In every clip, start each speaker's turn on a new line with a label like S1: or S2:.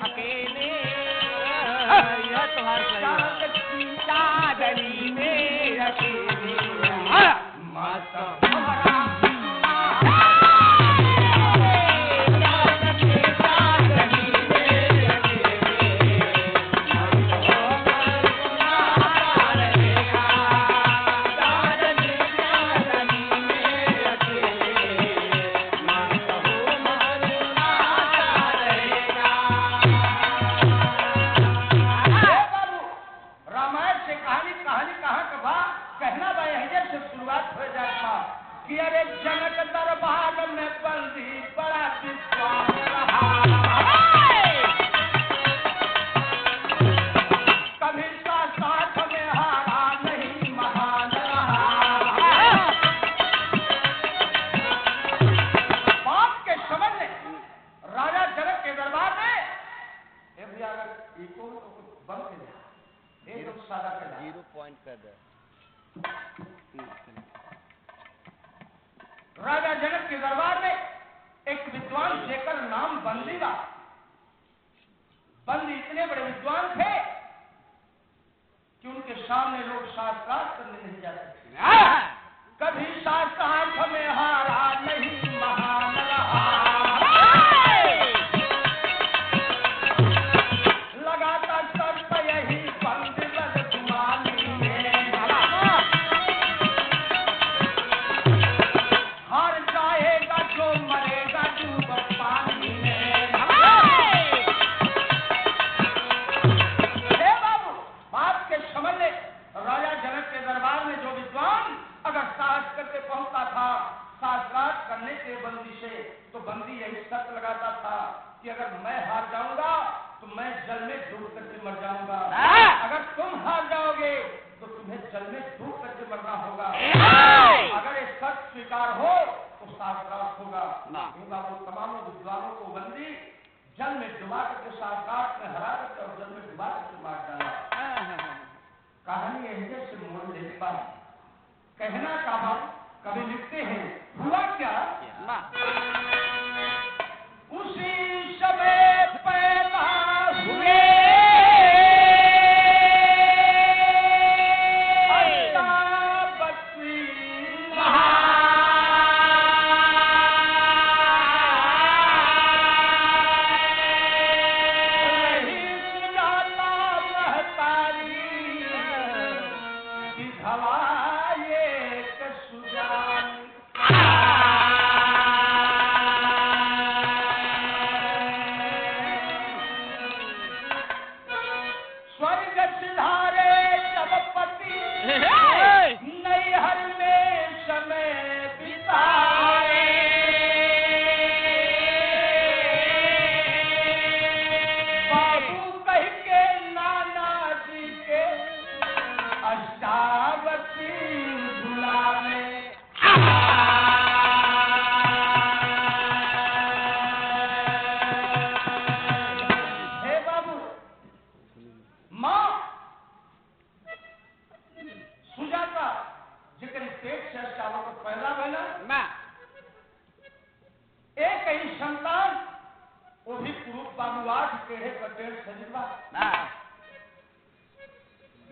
S1: अकेले चादरी में अकेले माता कि अरे जनक दरबार में बंदी बड़ा विद्वान रहा, कभी साथ में हारा नहीं महान रहा। बाप के समझ में राजा जनक के दरबार में भैया अगर इको तो कुछ बंद कर दे, एक सादा कर 0 पॉइंट कर दे। राजा जनक के दरबार में एक विद्वान जेकर नाम बंदी था। बंदी इतने बड़े विद्वान थे कि उनके सामने लोग शास्त्रार्थ करने नहीं जाते। कभी शास्त्रार्थ में हारा नहीं महान रहा, लगातार सर पर यही बंदी करने के बंदी से तो बंदी यही शर्त लगाता था कि अगर मैं हार जाऊंगा तो मैं जल में डूब करके मर जाऊंगा, अगर तुम हार जाओगे तो तुम्हें जल में डूब करके मरना होगा। अगर ये शर्त स्वीकार हो तो शास्त्रार्थ होगा। तमाम विद्वानों को बंदी जल में डुबा करके शास्त्रार्थ में हरा करके और जल में डुबा करके मार डाला। कहानी यही से मोड़ ले पाए कहना का कभी लिखते हैं हुआ क्या उसी समय पैदा हुए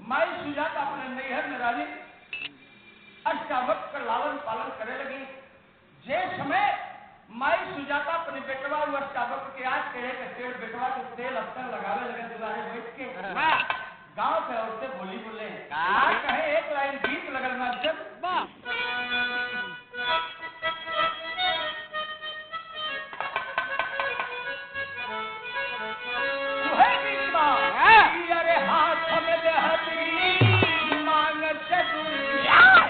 S1: माई सुजाता अपने नैहर में राजी अष्टावक्र का लालन पालन करे लगी। जे समय माई सुजाता अपने बेटवा हुआ अष्टावक्र के आज कहे के तेल बेटवा के तेल अक्सर लगावे लगे दुलारे बैठ के गांव से औरतें बोली बोले कहे एक लाइन गीत लगना जब अरे हाथ में देहती मांग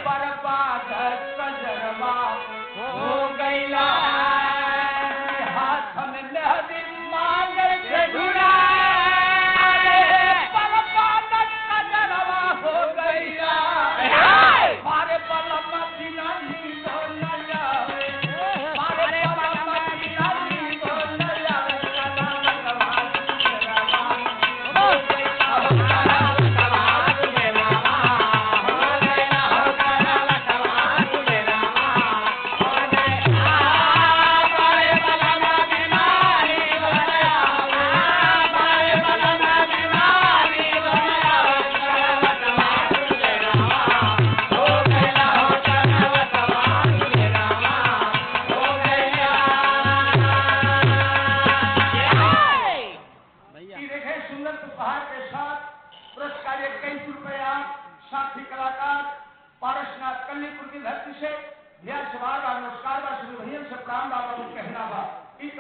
S1: बर्बाद कजरवा हो गईला, हाथ में देहती मांग बर्बाद कजरवा हो गईला, मारे बलम बिना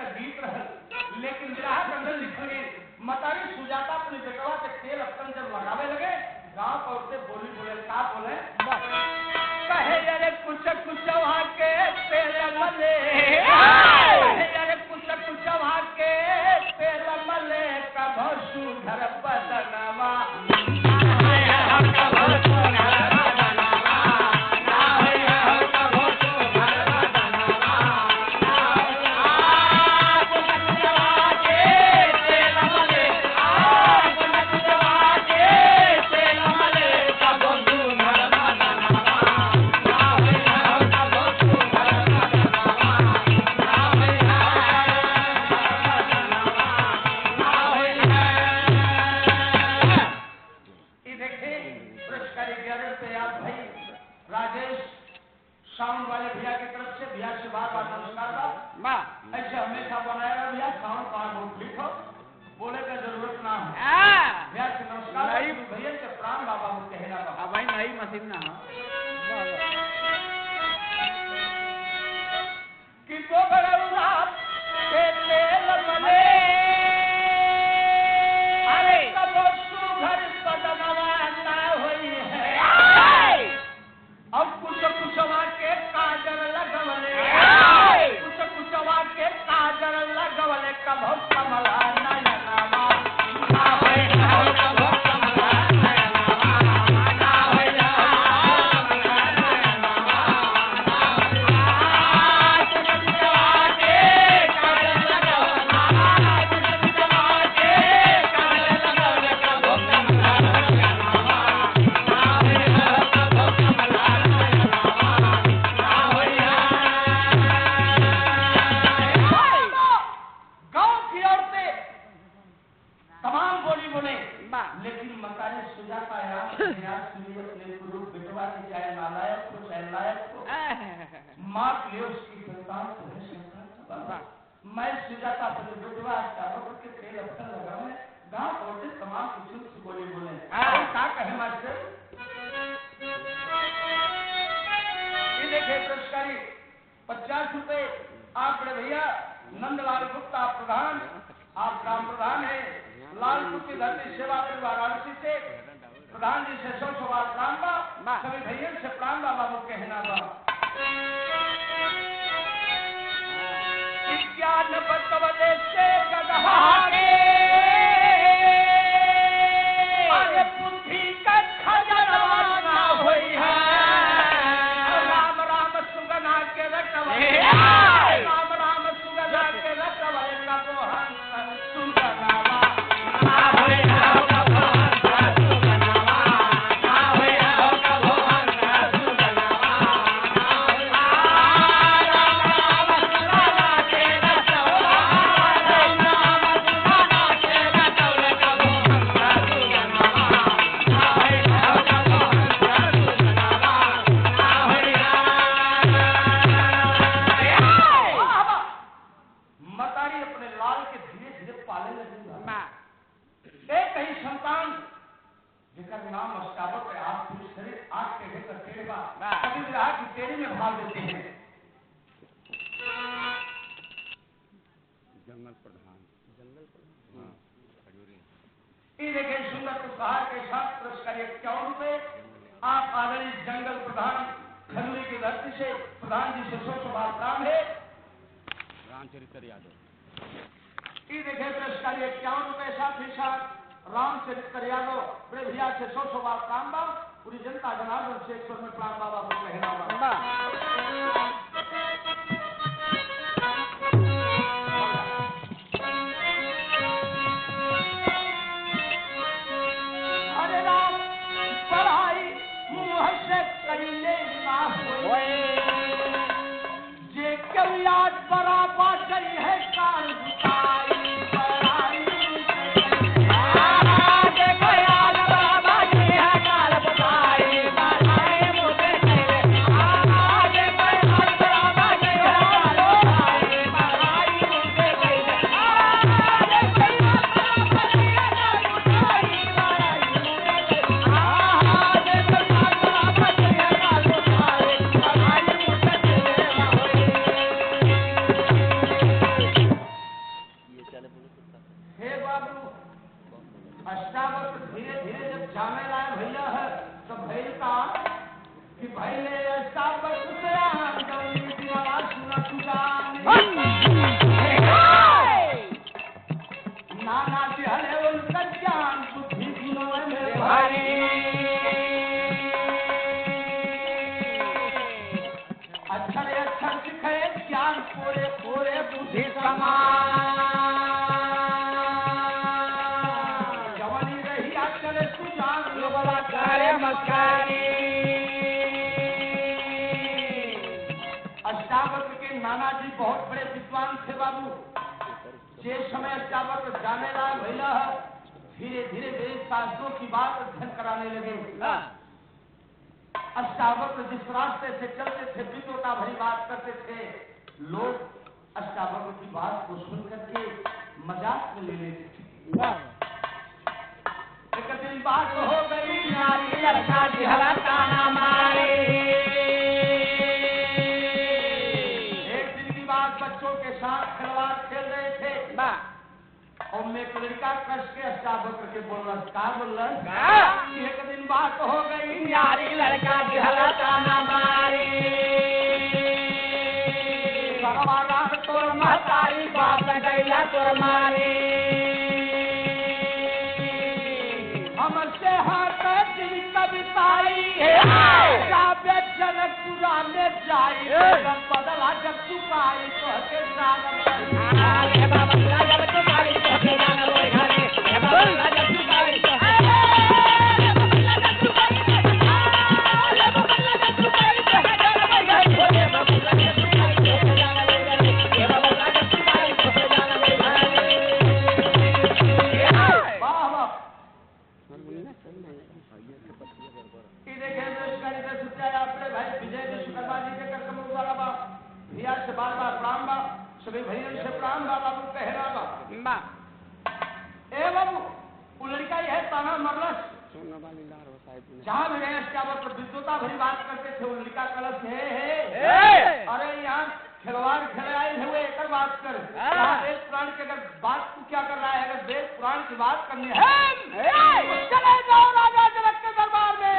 S1: का गीत रहा, लेकिन विराह के अंदर लिखल गई मतारी सुजाता अपनी बेटवा के तेल अपन जब लगावे लगे, गांव पर औरतें बोली बोले का बोले कहे अरे कुछ कुछ वहाँ के तेल मले, कहे अरे कुछ कुछ वहाँ के तेल मले कभो सुधर बदनवा साउंड वाले भैया की तरफ से भैया से बार बार नमस्कार बा ऐसे हमेशा बनाया भैया साउंड बार बहुत ठीक हो, बोले का जरूरत ना हो भैया से नमस्कार भैया से प्राण बाबा को कहना बा
S2: भाई नई मशीन ना
S1: कि तो बड़ा के तेल मले अरे कब सुघर सदनवा ना होई है अब कुछ कुछवा के काजल लगवले, कुछ कुछवा के काजल लगवले कभो कमला नयनवा ना होय कभो कमला नयनवा ना होय कुछ कुछवा के काजल लगवले, कुछ कुछवा के काजल लगवले कभो कमला नयनवा ना होय कभो कमला तमाम बोली बोले, लेकिन मतारी सुजाता बेटवा की चाहे नालायक को चाहे लायक को मार ले उसकी संतान मैं सुजाता अपने बेटवा के तेल अवसर लगा में गाँव पहुंचे तमाम कुछ बोली बोले क्या कहे मास्टर ये देखे पुरस्कारी 50 रुपए आप बड़े भैया नंदलाल गुप्ता प्रधान, आप ग्राम प्रधान है लालपुर की धरती सेवा परिवार वाराणसी से प्रधान जी से 100 बार प्राण बा, सभी भैया से प्राण बाबा को कहना बा ज्ञान बतवले से गदहारे अरे बुद्धि का खजनवा ना होई है राम राम सुगना के रटवले राम राम सुगना के रटवले कबो हंस सुगनावा ना होई है कबो हंस सुगनावा ना होई है कबो हंस सुगनावा राम राम सुगना के रटवले राम राम सुगना के रटवले कबो हंस सुगनावा ना होई है कबो हंस सुगनावा ना होई मतारी अपने लाल के धीरे धीरे पाले लगी एक कहीं संतान जिसका नाम अस्तावत है आप पूरी शरीर आग के ढेकर टेढ़वा कभी रहा कि तेरी में भाग देते हैं
S2: जंगल प्रधान
S1: ये देखें सुंदर उपहार के साथ पुरस्कार 51 रुपए आप आदरणीय जंगल प्रधान खजूरी की धरती से प्रधान जी से 100 बार प्राण है
S2: रामचरित्र यादव।
S1: ये देखे पुरस्कार 51 रुपए साथ ही साथ रामचरित्र यादव बड़े भैया से 100 बार प्राण बा, पूरी जनता जनार्दन से 100 में प्राण बाबा को कहना बा अरे राम पढ़ाई मुँह से करीले ना होए जे के याद बराबर करी है काल बुताई
S2: बराबर
S1: जाने लाए भैया है तो भैल का कि भैले ऐसा बसुतरा गौरी दिनवा सुनत जाने नाना दिहले उनका ज्ञान बुद्धि दिनों में भारी अक्षर सिखे ज्ञान पूरे पूरे बुद्धि समान जवानी रही अक्षर सुजान लोबला करे मस्कारी अष्टावक्र के नाना जी बहुत बड़े विद्वान थे बाबू। जिस समय अष्टावक्र जाने लगा भैया धीरे धीरे वेद शास्त्रों की बात अध्ययन कराने लगे। अष्टावक्र जिस रास्ते से चलते थे विद्वता भरी बात करते थे, लोग अष्टावक्र की बात को सुन करके मजाक में ले लेते थे। एक दिन बात हो गई नारी लड़का जिहला ताना मारे। एक दिन की बात बच्चों के साथ खिलवाड़ खेल रहे थे और मैं एक लड़का कस के अष्टावक्र के बोल रहा एक दिन बात हो गई नारी लड़का जिहला ताना मारे। सरवारा तोर महतारी बाप गैला तोर मारे। हमसे हाथ दिल कविताई काव्य जनक पुराने जाई बदला जब चुकाई तो के सागर बाबा जब चुकाई तो के जाना लोए घरे बाबा जब चुकाई तो सभी भैया से प्राण बाबू कह रहा बा ए बाबू वो लड़का है ताना मरलस जहाँ भी गए अष्टावक्र विद्वता भरी बात करते थे। वो लड़का कलश है अरे यहाँ खिलवाड़ खिलाए हुए एक बात कर वेद पुराण की अगर बात तू क्या कर रहा है, अगर वेद पुराण की बात करनी है तो चले जाओ राजा जनक के दरबार में।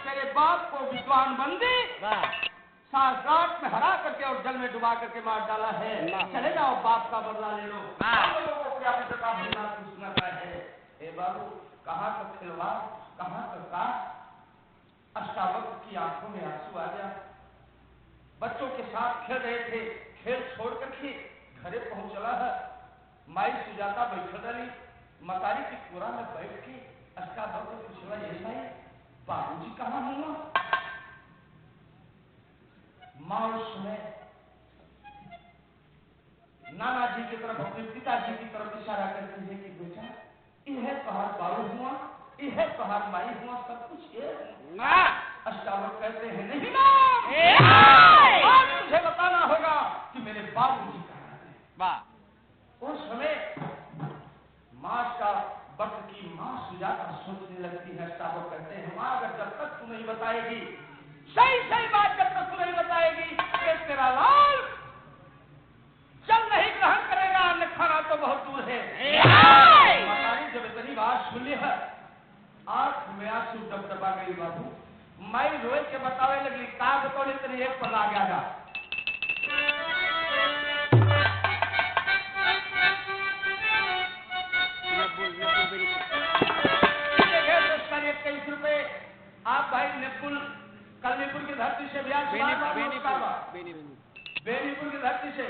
S1: तेरे बाप को विद्वान बंदी साथ में हरा करके और जल में डुबा करके मार डाला है। चले जाओ बाप का बदला ले लो। सुनाता है हे बाबू कहाँ का खिलवाड़ कहाँ का अष्टावक्र की आंखों में आंसू आ गया। बच्चों के साथ खेल रहे थे, खेल छोड़ करके घरे पहुंच चला है। माई सुजाता बैठ डाली मतारी की कोरा में बैठ के अष्टावक्र पूछला ये साई बाबूजी कहाँ हुआ। माँ उस समय नाना जी की तरफ अपने पिताजी की तरफ इशारा करती है कि बेटा यह पहाड़ बाबू हुआ, यह पहाड़ माई हुआ, सब कुछ ये। अष्टावक्र कहते हैं नहीं माँ मुझे बताना होगा कि मेरे बाबूजी कहाँ हैं। उस समय माँ का वक्त की माँ सुजाता सोचने लगती है। अष्टावक्र कहते हैं माँ अगर जब तक तू नहीं बताएगी सही सही बात जब तक तू नहीं बताएगी कि तेरा लाल जल नहीं ग्रहण करेगा, अन्न खाना तो बहुत दूर है। मतारी जब इतनी बात सुनी है आंख में आंसू डबडबा गई बाबू। मैं रोए के बतावे लगी का बतौले तेरी एक पर आ गया ₹23 आप भाई निपुल कलनीपुर की धरती से बेनीपुर की धरती से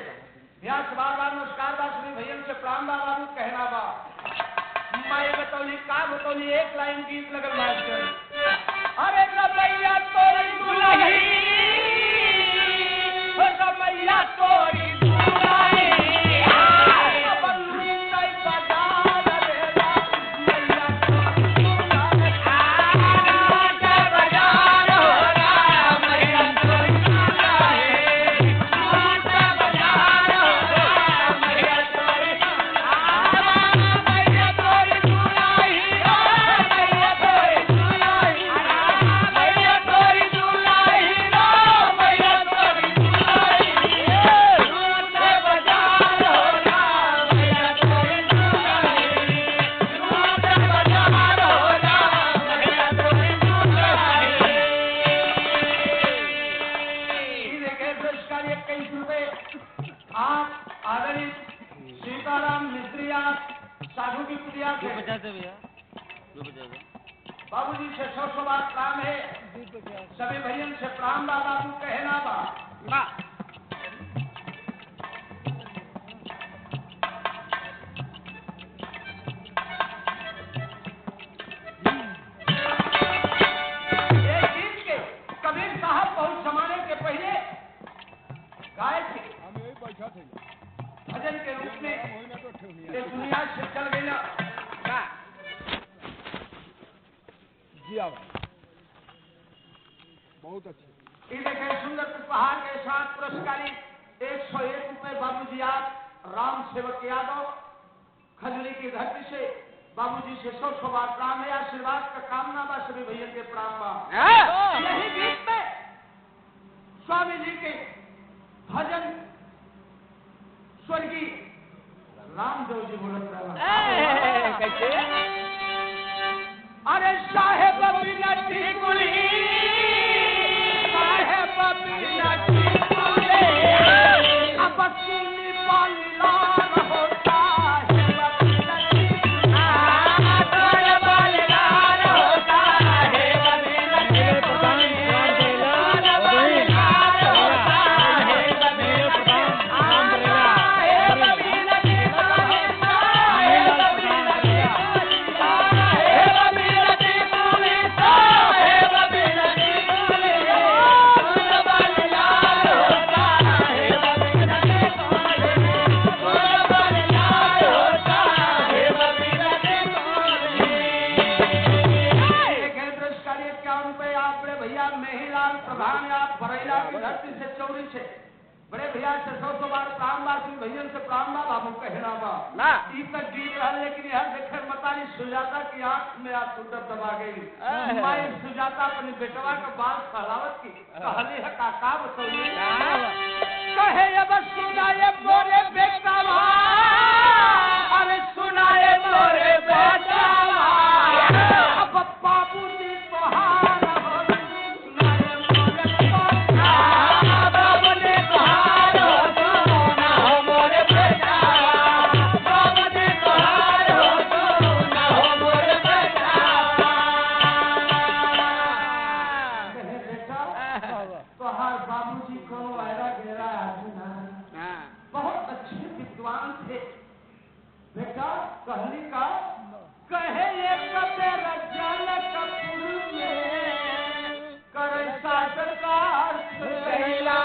S1: व्यास बार नमस्कार बा श्री भैया से प्राण बाबू कहना बा। मैं बतौली का बतौली एक लाइन गीत लगल मास्टर अरे रमैया तोरी दुल्हन रमैया तोरी सीताराम मिस्त्रिया साधु की पुलिया से
S2: भैया
S1: बाबूजी से 100 बार प्रणाम है। सभी भैयन से प्रणाम बा बाबू कहना बा। ये गीत के कबीर साहब बहुत जमाने के पहले गाए थे। भजन के रूप में ये दुनिया से चल गई ना।
S3: बहुत अच्छे।
S1: ये देखें सुंदर उपहार के साथ पुरस्कारी 101 रुपए बाबूजी आप राम सेवक यादव खजूरी की धरती से बाबूजी से 100 बार प्रणाम है। आशीर्वाद का कामना बा सभी भैया के प्रणाम बा। यही गीत में स्वामी जी के भजन स्वर्गीय रामदेव जी बोलत रहा।
S2: कैसे?
S1: अरे साहेब बिनती गुली साहेब बिनती गुली अब सुनी पाला होता है बिनती तोड़ बलिदान होता है बिनती बड़े भैया से 100 बार प्राण बा भैया से प्राण बा बाबू कहना बा। ई तक गीत रहा लेकिन यह देखे मतारी सुजाता की आंख में आज सुंदर दबा गई। माई सुजाता अपनी बेटवा का बाल फहलावत की कहली है काका बसोली कहे अब सुनाए मोरे बेटवा अरे सुनाए मोरे बेटवा अब बाबू जी तोहार कहली का कहे एक तेरा जल कपूर में करे सरकार गैला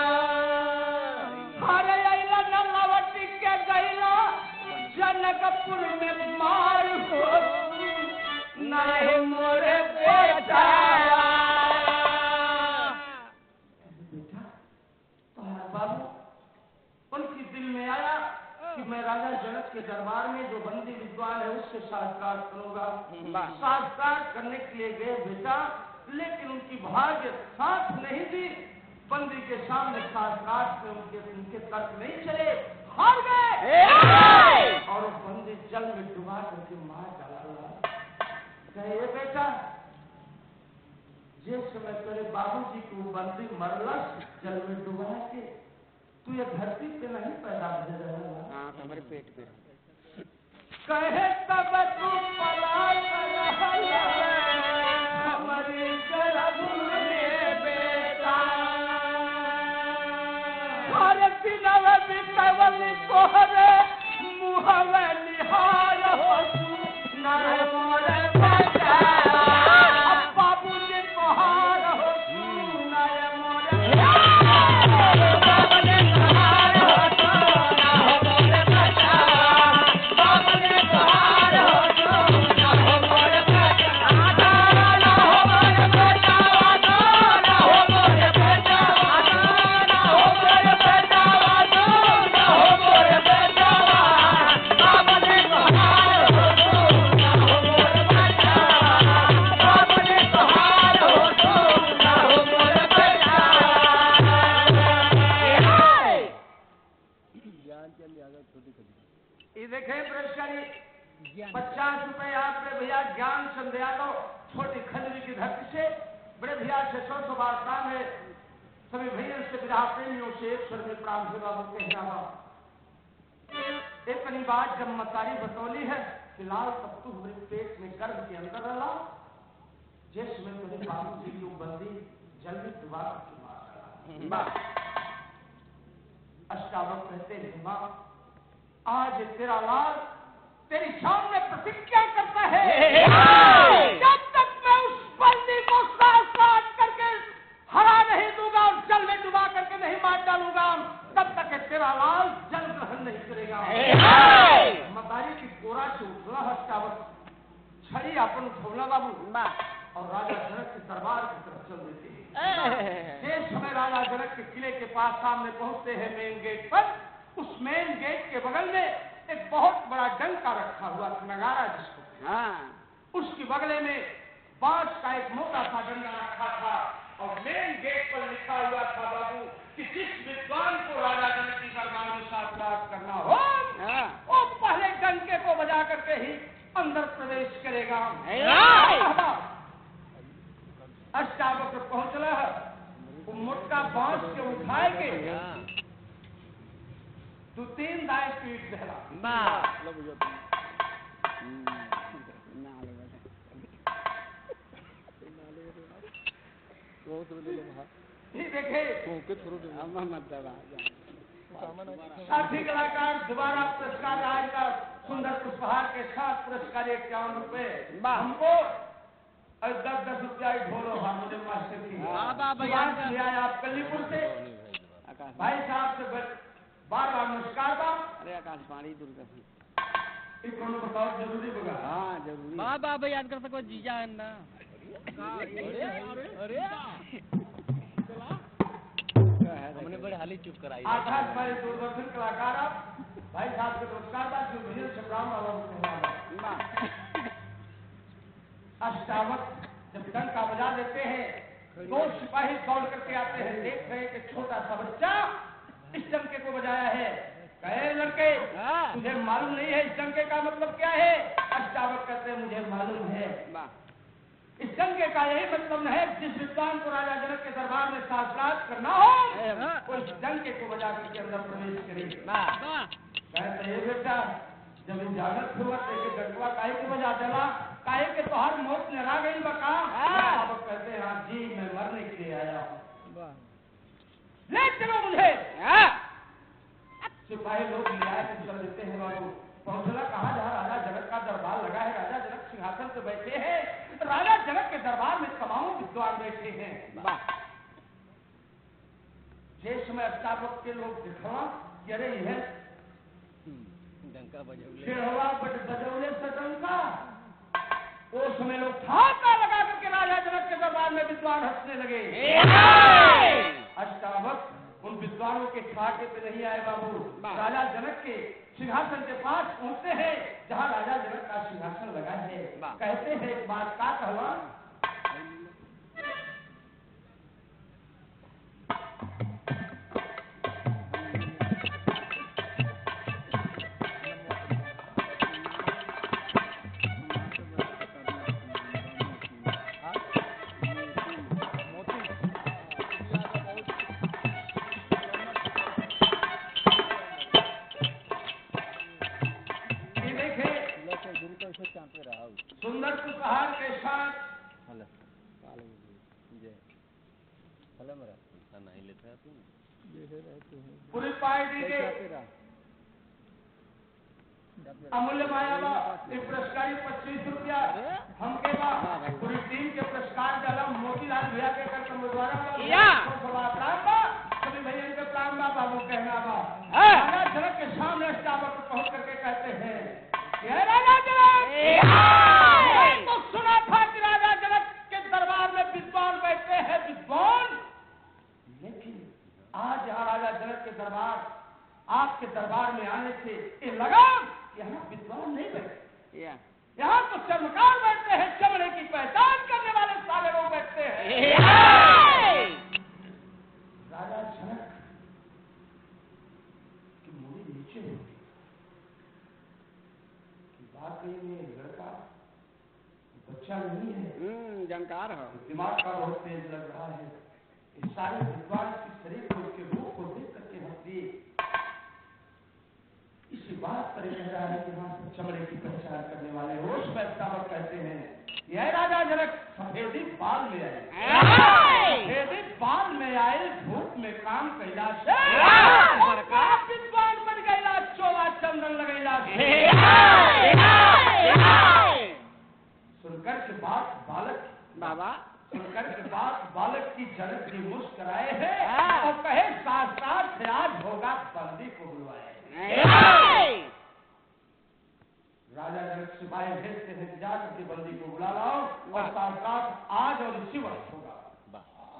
S1: हरे अइला नलवटी के गैला जनकपुर में मार हो नहीं मोरे बेटा बाबू उनकी दिल में आया कि मैं राजा जनक के दरबार में जो बंदी विद्वान है उससे साक्षात करूंगा। साक्षात करने के लिए गए बेटा लेकिन उनकी भाग्य साथ नहीं दी। बंदी के सामने साक्षात में उनके तर्क नहीं चले हार गए और बंदी जल में डुबा करके मार डाला। कहे बेटा जिस समय तेरे बाबूजी को बंदी मरलस जल में डुबा के तू ये धरती पे नहीं पैदा हो रहा
S2: हमारे पेट पे
S1: कहे तब तू पला हमारी गर्भ में बेटा हर दिन बितवल तोहरे मुहवे निहार हो नर मोरे बेटा बाबू जी तोहार हो नर मोरे देखें पुरस्कारी 50 रुपए आपने भैया ज्ञान संध्या दो छोटी खजरी की धरती से बड़े भैया से 100 बार प्राण है। सभी भैया से विधा प्रेमियों से एक स्वर में प्राण से बाबू कहना एक इतनी बात जब मतारी बतौली है, फिलहाल तब तू मेरे पेट में गर्भ के अंदर रहा, जिसमें तुझे बाबू जी की बंदी जल्दी दोबारा की मार। अष्टावक्र कहते हैं मां, आज तेरा लाल तेरी सामने प्रतिज्ञा करता है, जब तक मैं उस बंदी को साथ करके हरा नहीं दूंगा और जल में डुबा करके नहीं मार डालूंगा, तब तक तेरा लाल जल ग्रहण नहीं करेगा। मतारी की कोरा से उठला अष्टावक्र, छड़ी अपन उठौला बाबू और राजा जनक के दरबार की तरफ चल देते हैं। शेष समय राजा जनक के किले के पास सामने पहुंचते हैं मेन गेट पर। उस मेन गेट के बगल में एक बहुत बड़ा डंका रखा हुआ, नगारा जिसको, उसकी बगले में बांस का एक मोटा सा डंडा रखा था और मेन गेट पर लिखा हुआ था बाबू कि जिस विद्वान को राजा जनक की दरबार में साक्षात करना हो, वो पहले डंके को बजा करके ही अंदर प्रवेश करेगा। अष्टावक्र पहुंचला है, वो मोटा बांस के उठाएंगे, 2-3 दाएं पीठ दहला देखे साथी कलाकार दोबारा पुरस्कार आज का सुंदर पुष्पहार के साथ पुरस्कार 51 रुपए हमको और 10-10 रुपया ढोलो मुझे मास्टर की आप कलीपुर से भाई साहब से बार बार नमस्कार बा।
S2: अरे आकाशवाणी दूरदर्शन
S1: बताओ जरूरी होगा।
S2: हाँ जरूरी। बाबा याद कर सको जीजा है ना। अरे हमने बड़े हाली चुप कराई।
S1: आकाशवाणी दूरदर्शन कलाकार आप भाई साहब के नमस्कार बा जो विजय संग्राम वाला अष्टावक्र जब डंका बजा देते हैं, 2 सिपाही दौड़ करके आते हैं, देख रहे कि छोटा सा बच्चा इस डंके को बजाया है। कहे लड़के तुझे मालूम नहीं है इस डंके का मतलब क्या है? अष्टावक्र कहते हैं मुझे मालूम है। इस डंके का यही मतलब है जिस विद्वान को राजा जनक के दरबार में साक्षात करना हो, वो इस डंके को बजा करके अंदर प्रवेश करे। कहते हैं बेटा जब इजाजत हुआ तो डंकवा काहे के बजा देला, काहे के तोहर मौत लड़ा गई बका। अष्टावक्र कहते हैं हाँ जी मैं मरने के लिए आया हूँ, ले चलो मुझे। सिपाही लोग न्याय से चल देते हैं बाबू। पहुंचला कहा जहाँ राजा जनक का दरबार लगा है, राजा जनक सिंहासन पे बैठे हैं, राजा जनक के दरबार में तमाम विद्वान बैठे हैं। जिस समय अष्टावक्र के लोग दिखा कि अरे यह
S2: डंका बजौले
S1: से डंका, वो समय लोग ठाका लगा करके राजा जनक के दरबार में विद्वान हंसने लगे। अष्टावक्र उन विद्वानों के ठाके पे नहीं आए बाबू, राजा जनक के सिंहासन के पास पहुंचते हैं जहां राजा जनक का सिंहासन लगा है। कहते हैं एक बात का कहवा, सुंदर पुष्पहार के साथ पूरी पार्टी के अमूल्य माया एक पुरस्कारी 25 रुपया हमके बा, पूरी टीम के पुरस्कार डाला मोतीलाल भैया के कर सभी भैया के प्राण बा बाबू कहना बा। राजा जनक के सामने अष्टावक्र पहुंच करके कहते हैं राजा जनक, तो सुना था कि राजा जनक के दरबार में विद्वान बैठे हैं, विद्वान, लेकिन आज यहाँ राजा जनक के दरबार आपके दरबार में आने से ये लगा यहाँ विद्वान नहीं बैठे, यहाँ तो चमकार बैठते हैं, चमड़े की पहचान करने वाले सारे लोग बैठते हैं। राजा जनक की मूड़ी नीचे होती, वाकई में लड़का बच्चा नहीं है,
S2: जानकार है,
S1: दिमाग का बहुत तेज लग रहा है। इस सारे विद्वान के शरीर को, उसके रूप को देख करके हंसी, इसी बात पर कह रहा है कि हाँ चमड़े की पहचान करने वाले होश में अष्टावक्र कहते हैं यह राजा जनक सफेदी बाल में आए, सफेदी बाल में आए, धूप में काम कैलाश विद्वान बन गैला, चोला चंदन लगैला। सुनकर के बात बालक
S2: बाबा
S1: सुनकर के बाद बालक की जनक जी मुस्कुराए हैं और कहे साक्षात से आज होगा बंदी को बुलवाए। राजा जनक सिपाही भेजते हैं कि जाकर के बंदी को बुला लाओ और साक्षात आज और इसी वक्त होगा।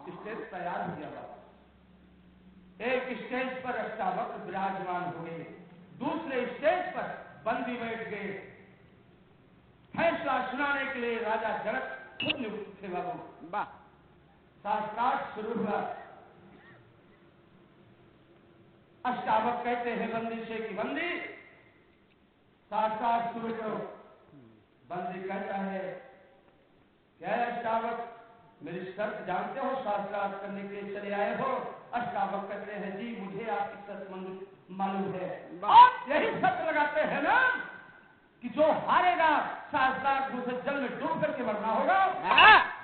S1: स्टेज तैयार हो गया। एक स्टेज पर अष्टावक्र विराजमान हो गए, दूसरे स्टेज पर बंदी बैठ गए। फैसला सुनाने के लिए राजा जनक खुद नियुक्त थे। बाबू शास्त्रार्थ शुरू हुआ। अष्टावक्र कहते हैं बंदी से कि बंदी शास्त्रार्थ शुरू करो। बंदी कहता है क्या अष्टावक्र मेरी शर्त जानते हो, शास्त्रार्थ करने के लिए चले आए हो? अष्टावक्र कहते हैं जी मुझे आपकी शर्त मालूम है। आप यही शर्त लगाते हैं ना कि जो हारेगा शास्त्रार्थ उसे जल में डूब करके मरना होगा?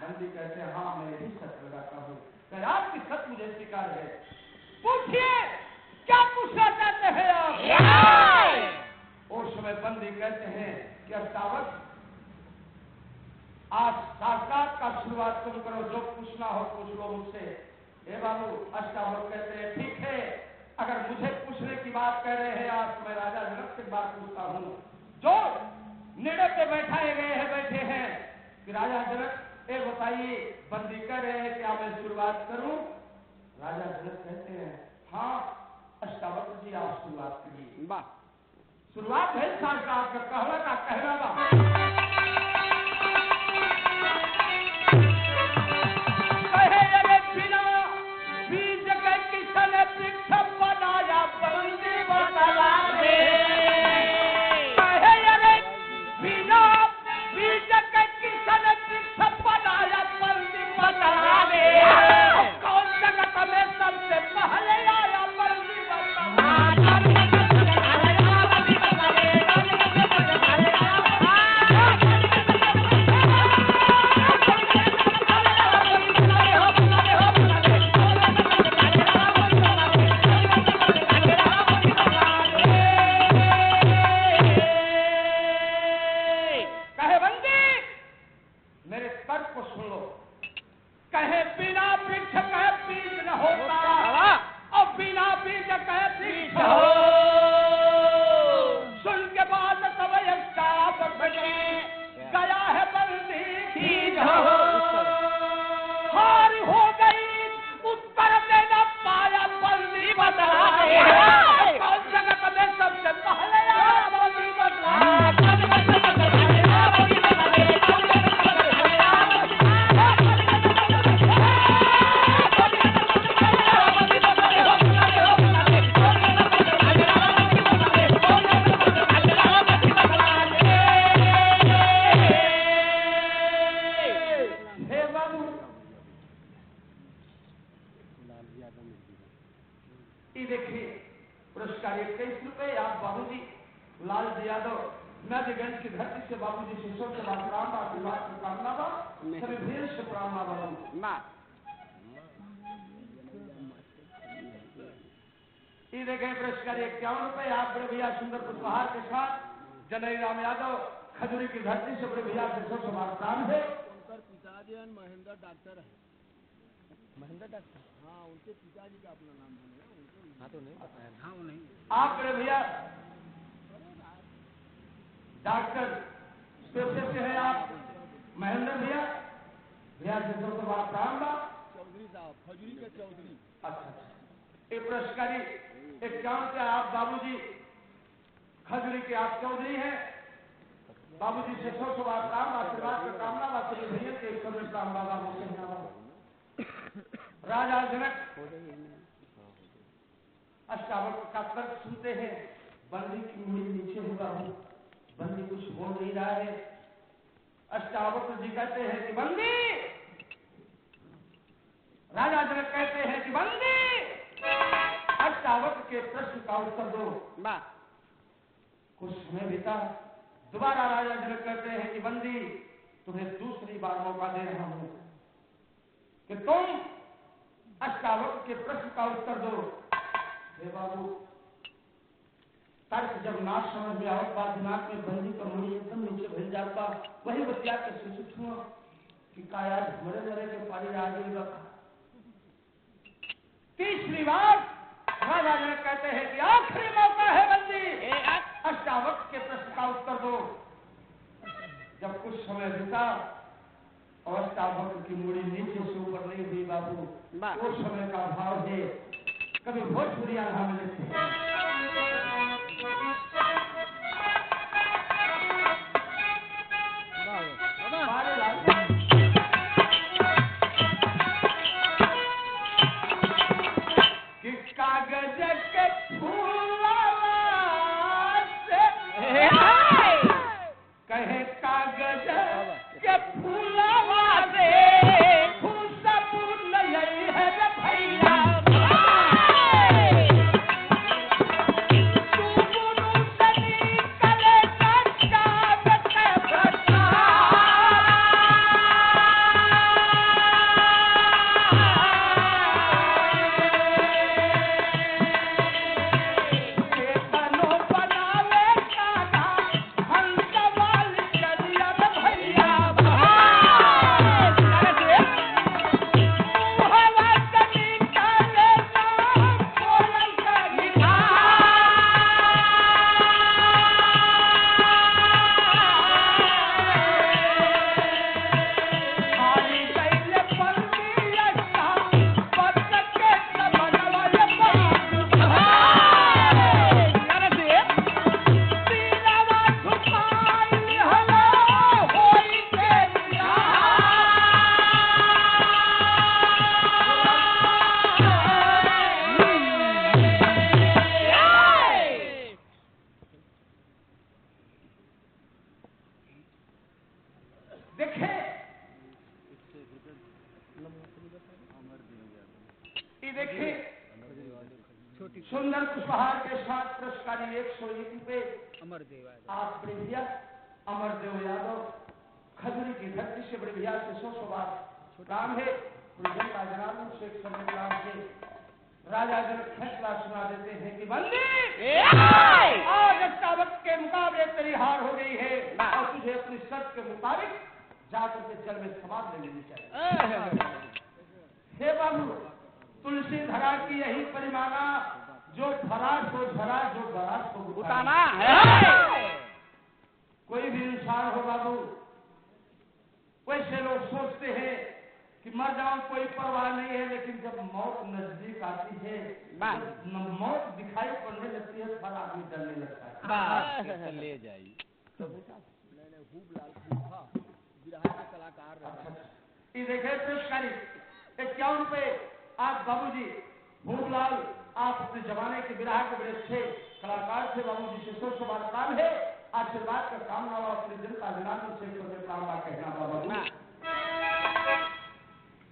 S1: बंदी कहते हैं हाँ मैं यही शर्त लगाता हूँ। आपकी शर्त मुझे स्वीकार है। पूछिए क्या पूछना चाहते हैं आप? उस समय बंदी कहते हैं कि अष्टावक्र आज शास्त्रार्थ का शुरुआत तुम करो, जो पूछना हो पूछ लो मुझसे। हे बाबू अष्टावक्र कहते हैं ठीक है, अगर मुझे पूछने की बात कह रहे हैं आप तो मैं राजा जनक से बात पूछता हूँ। जो निर्णय पे बैठे हैं कि राजा जनक ये बताइए, बंदी कर रहे हैं क्या मैं शुरुआत करूं? राजा जनक कहते हैं हाँ अष्टावक्र जी आप शुरुआत करिए। शुरुआत है शास्त्रार्थ का कहना बा। कहे अरे बिना बीज के किसन वृक्ष बनाया बंदी बतला दे। कौन जगत में सबसे पहले आया बंदी कहे बंदी मेरे तर्क को सुन लो। कहे बिना वृक्ष कहे बीज न होता और बिना बीज कहे वृक्ष हो। सुन के बाद तब गया है बंदी बीज हो। हार हो गई उत्तर देना पाया बंदी बतला दे। कौन जगत में सबसे पहले आया बंदी बतला देखिए पुरस्कार 21 रुपए। आप बाबूजी लालजी यादव नदीगंज की धरती से बाबूजी शिष्यों के आशीर्वाद की कामना बा। सभी भीड़ से प्रणाम बाबू। ये देखें पुरस्कार 51 रुपए। आप बड़े भैया सुंदर पुष्पहार के साथ जनई राम यादव खजूरी की धरती से बड़े भैया शिष्यों से प्राण है।
S2: पिताजी महेंद्र डॉक्टर है। महेंद्र डॉक्टर हाँ उनके पिताजी का अपना नाम है। हाँ तो नहीं बताया। हाँ वो नहीं।
S1: आप बड़े भैया डॉक्टर पेशे से है आप महेंद्र भैया शिष्यों से प्राण बा।
S2: चौधरी साहब खजूरी के चौधरी।
S1: अच्छा ये पुरस्कारी 51 से आप बाबूजी खजूरी के आप चौधरी हैं। बाबूजी से सौ प्राण आशीर्वाद का कामना वास्तव भैया के प्राण बाबा राजा जनक अष्टावक्र का तर्क सुनते हैं। बंदी की मुड़ी नीचे हुआ हूँ, बंदी कुछ बोल नहीं रहा है। अष्टावक्र जी कहते हैं कि बंदी, राजा जनक कहते हैं कि बंदी अष्टावक्र के प्रश्न का उत्तर दो। कुछ समय बीता, दोबारा राजा जनक कहते हैं कि बंदी, तुम्हें दूसरी बार मौका दे रहा हूं कि तुम अष्टावक्र के प्रश्न का उत्तर दो। हे बाबू, तर्क जब ना समझ में आओ, बात दिमाग में बंदी का मुड़ी एकदम नीचे भिल जाता, वही बतिया के सूचित हुआ कि काया मरे मरे के पारी आगे रखा। तीसरी बार राजा जनक कहते हैं कि आखिरी मौका है बंदी, अष्टावक्र के प्रश्न का उत्तर दो। जब कुछ समय बीता और अष्टावक्र की मुड़ी नीचे से ऊपर नहीं हुई बाबू, उस समय का भाव है कभी भोजपुरी आधा में लेते हैं। कि कागज के फूला से कहे कागज के फूला से खुशबू नहीं है रे भैया, तू गुरु सनी करे कागज के बता। सुंदर कुशवाहा के साथ पुरस्कारी 101 रुपए आप बड़े भैया अमरदेव यादव खजूरी की धरती से बड़े भैया से 100 बार काम है। जनता जनार्दन से एक समय काम है। राजा जनक फैसला सुना देते हैं कि बंदी, आज अष्टावक्र के मुकाबले तेरी हार हो गई है और तुझे अपनी शर्त के मुताबिक जाकर के जल में समाप्त ले लेनी चाहिए। हे बाबू, तुलसी धरा की यही परिमाना, जो फराज को झरा, जो गराज को उताना है। कोई भी इंसान हो बाबू, वैसे लोग सोचते हैं कि मर जाऊं कोई परवाह नहीं है, लेकिन जब मौत नजदीक आती है, मौत दिखाई पड़ने लगती है, पर आदमी डरने लगता है। ले जाइए तो कलाकार ये देखे पुरस्कारी 51 रुपए आप बाबूजी भूमलाल, आप अपने जमाने के बिरहा के बड़े अच्छे कलाकार थे बाबूजी से 100 बार काम है। आशीर्वाद का काम ना अपने जनता जनार्दन से छोटे काम का कहना बाबू।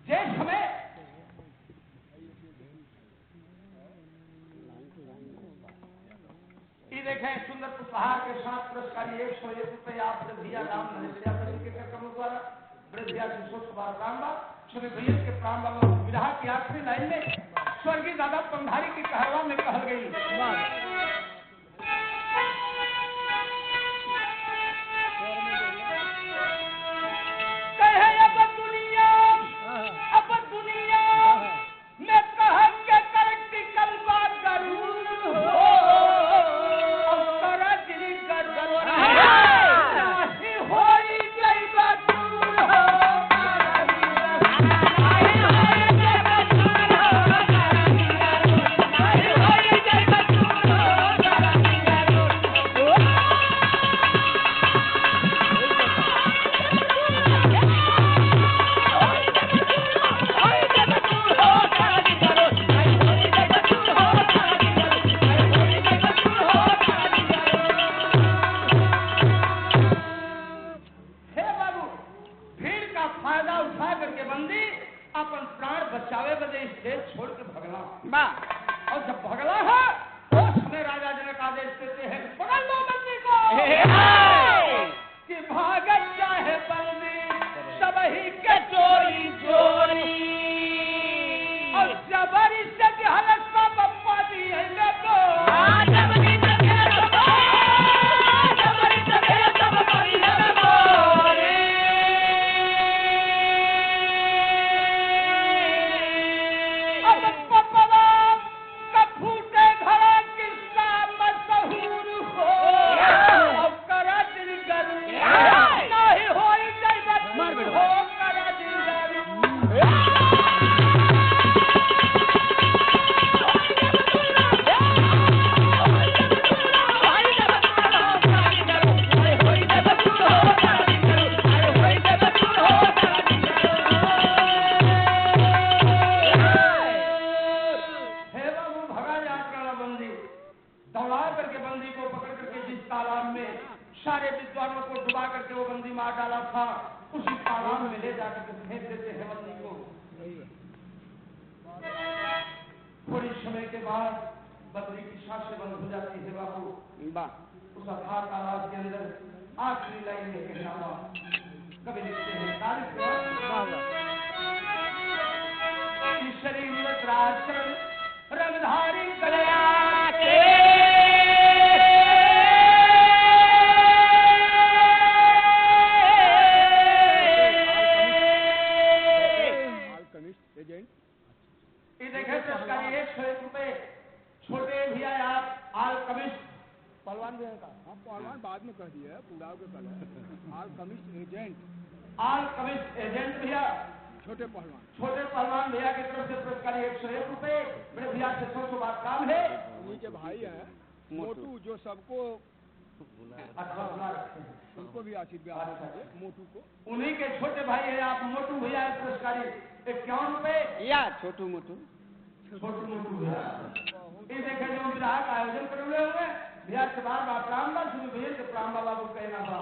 S1: जिस समय ये देखें सुंदर उपहार के साथ पुरस्कारी 101 रुपए आप भैया राम नरेशिया के कार्यक्रमों द्वारा बड़े भैया से 100 बार काम बा। सभी भैया के प्राण बाबा विरहा की आखिरी लाइन में स्वर्गीय दादा पंधारी की कहरवा में कह गई, कहे अब दुनिया में कह के करती कल बात करूं हो कि भागत चाहे बंदी सबही के चोरी चोरी और जबरी से हलक सब पाती है देखो जबरी से सब पाती है सारे विद्वानों को डुबा करके वो बंदी मार डाला था। उसी तालाब में ले जाकर के फेंक देते हैं बंदी को। थोड़ी समय के बाद बंदी की सांसें बंद हो जाती है बाबू। उस अथाह तालाब के अंदर आखिरी लाइन में कहना हुआ कभी लिखते हैं शरीर रंगधारी कलया के छोटे भैया आप आल कमिश्ट
S2: पहलवान भैया का पहलवान बाद में कह दिया पूरा के कल आल कमिश्ट एजेंट भैया छोटे पहलवान भैया की तरफ से पुरस्कार 101 रुपए। बड़े भैया से 100 बात काम है। उन्हीं के भाई हैं मोटू जो सबको उनको भी आशीर्वाद मोटू को।
S1: उन्हीं के छोटे भाई है आप मोटू भैया पुरस्कार 51 रुपए या छोटू मोटू भैया। देखे जो विराट आयोजन कर रहे होंगे भैया से बार बार प्राण शुरू भैया से प्राण बाबा को कहना था